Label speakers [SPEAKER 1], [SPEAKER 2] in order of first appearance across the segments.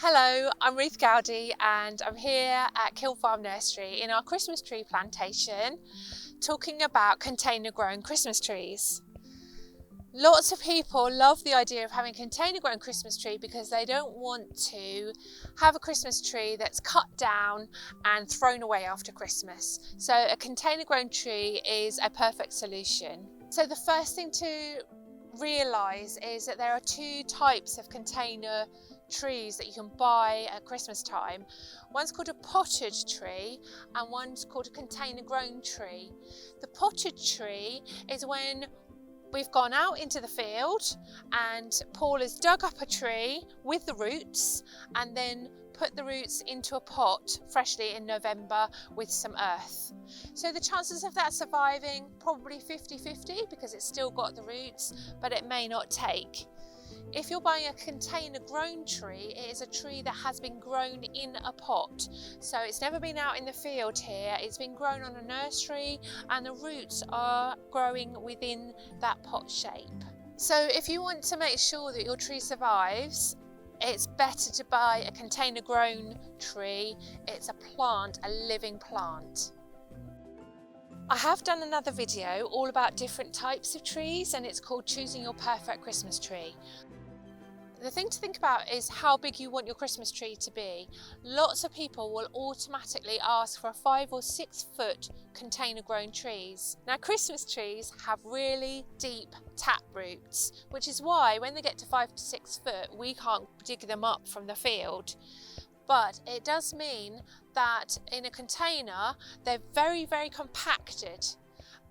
[SPEAKER 1] Hello, I'm Ruth Goudy and I'm here at Kiln Nursery in our Christmas tree plantation talking about container grown Christmas trees. Lots of people love the idea of having a container grown Christmas tree because they don't want to have a Christmas tree that's cut down and thrown away after Christmas. So a container grown tree is a perfect solution. So the first thing to realise is that there are two types of container trees that you can buy at Christmas time. One's called a potted tree and one's called a container grown tree. The potted tree is when we've gone out into the field and Paul has dug up a tree with the roots and then put the roots into a pot freshly in November with some earth. So the chances of that surviving probably 50-50 because it's still got the roots, but it may not take. If you're buying a container grown tree, it is a tree that has been grown in a pot. So it's never been out in the field here, it's been grown on a nursery and the roots are growing within that pot shape. So if you want to make sure that your tree survives, it's better to buy a container grown tree. It's a plant, a living plant. I have done another video all about different types of trees and it's called Choosing Your Perfect Christmas Tree. The thing to think about is how big you want your Christmas tree to be. Lots of people will automatically ask for a 5 or 6 foot container grown trees. Now Christmas trees have really deep tap roots, which is why when they get to 5 to 6 foot we can't dig them up from the field. But it does mean that in a container they're very compacted.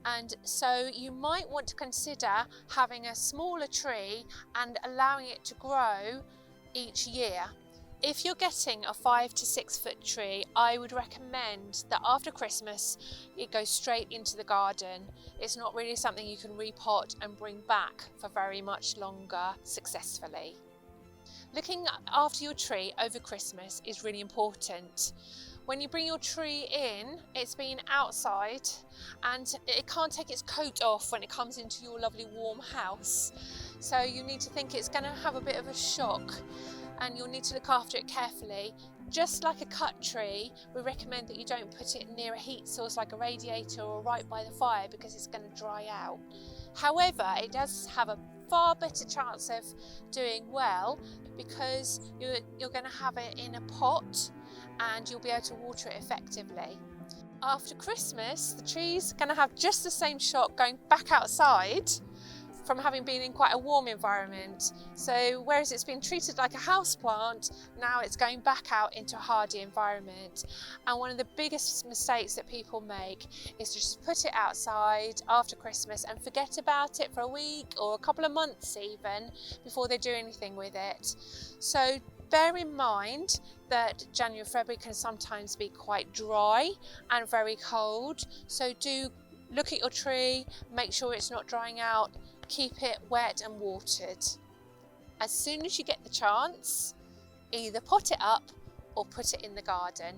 [SPEAKER 1] And so you might want to consider having a smaller tree and allowing it to grow each year. If you're getting a 5 to 6 foot tree, I would recommend that after Christmas it goes straight into the garden. It's not really something you can repot and bring back for very much longer successfully. Looking after your tree over Christmas is really important. When you bring your tree in, it's been outside and it can't take its coat off when it comes into your lovely warm house. So you need to think it's going to have a bit of a shock and you'll need to look after it carefully. Just like a cut tree, we recommend that you don't put it near a heat source like a radiator or right by the fire because it's going to dry out. However, it does have a far better chance of doing well because you're going to have it in a pot and you'll be able to water it effectively. After Christmas, the tree's going to have just the same shock going back outside from having been in quite a warm environment. So whereas it's been treated like a house plant, now it's going back out into a hardy environment. And one of the biggest mistakes that people make is to just put it outside after Christmas and forget about it for a week or a couple of months even before they do anything with it. So bear in mind that January, February can sometimes be quite dry and very cold. So do look at your tree, make sure it's not drying out, keep it wet and watered. As soon as you get the chance, either pot it up or put it in the garden.